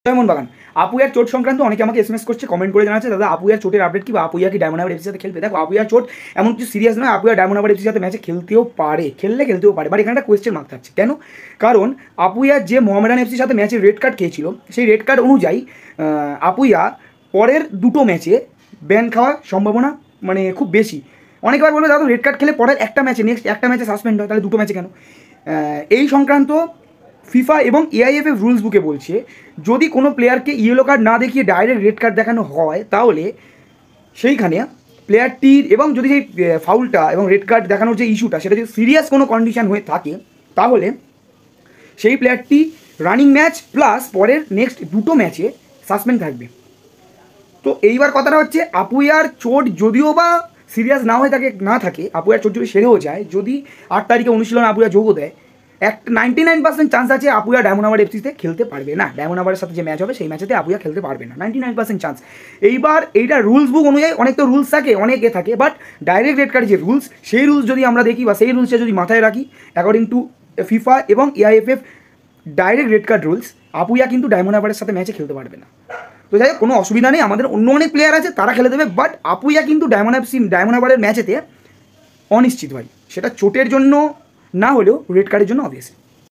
যেমন বাগান আপুয়ার চোট সংক্রান্ত অনেকে আমাকে এসএমএস করছে, কমেন্ট করে জানাচ্ছে দাদা আপুয়ার চোটের আপডেট কি, বা আপুয়া কি ডায়মন্ড হারবার এফসির সাথে খেলবে। দেখো আপুয়ার চোট এমন কিছু সিরিয়াস নয়, আপুয়া ডায়মন্ড হারবার এফসির সাথে ম্যাচে খেলতেও পারে, খেলতেও পারে, বাট এখানে একটা কোয়েশ্চেন মার্ক থাকছে। কেন? কারণ আপুয়া যে মোহামেডান এফসির সাথে ম্যাচে রেড কার্ড খেয়েছিল, সেই রেড কার্ড অনুযায়ী আপুয়া পরের দুটো ম্যাচে ব্যান খাওয়ার সম্ভাবনা মানে খুব বেশি। অনেকবার বলবে দাদা রেড কার্ড খেলে পরের একটা ম্যাচে নেক্সট একটা ম্যাচে সাসপেন্ড হয়, তাহলে দুটো ম্যাচে কেন? এই সংক্রান্ত ফিফা এবং এআইএফএফ রুলস বুকে বলছে যদি কোনো প্লেয়ারকে ইয়েলো কার্ড না দেখিয়ে ডাইরেক্ট রেড কার্ড দেখানো হয়, তাহলে সেইখানে প্লেয়ারটির এবং যদি সেই ফাউলটা এবং রেড কার্ড দেখানোর যে ইস্যুটা সেটা যদি সিরিয়াস কোনো কন্ডিশন হয়ে থাকে, তাহলে সেই প্লেয়ারটি রানিং ম্যাচ প্লাস পরের নেক্সট দুটো ম্যাচে সাসপেন্ড থাকবে। তো এইবার কথাটা হচ্ছে আপুয়ার চোট যদিও বা সিরিয়াস না হয়ে থাকে আপুয়ার চোট যদি সেরেও যায়, যদি 8 তারিখে অনুশীলন আপুয়া যোগও দেয়, 99% চান্স আছে আপুয়া ডায়মন্ড হারবার এফসিতে খেলতে পারবে না। ডায়মন্ড হারবারের সাথে যে ম্যাচ হবে সেই ম্যাচেতে আপুয়া খেলতে পারবে না, 99% চান্স। এইবার এইটা রুলস বুক অনুযায়ী অনেক তো রুলস থাকে, অনেক থাকে, বাট ডাইরেক্ট রেড কার্ডের যে রুলস, সেই রুলস যদি আমরা দেখি বা সেই রুলসটা যদি মাথায় রাখি, অ্যাকর্ডিং টু ফিফা এবং AIFF direct red card rules, Apuia কিন্তু ডায়মন্ড হারবারের সাথে ম্যাচে খেলতে পারবে না। তো যাই হোক, কোনো অসুবিধা নেই, আমাদের অন্য অনেক প্লেয়ার আছে তারা খেলে দেবে, বাট আপুয়া কিন্তু ডায়মন্ড হারবারের ম্যাচেতে অনিশ্চিত ভাই, সেটা চোটের জন্য না হলেও রেড কার্ডের জন্য অবভিয়াসলি।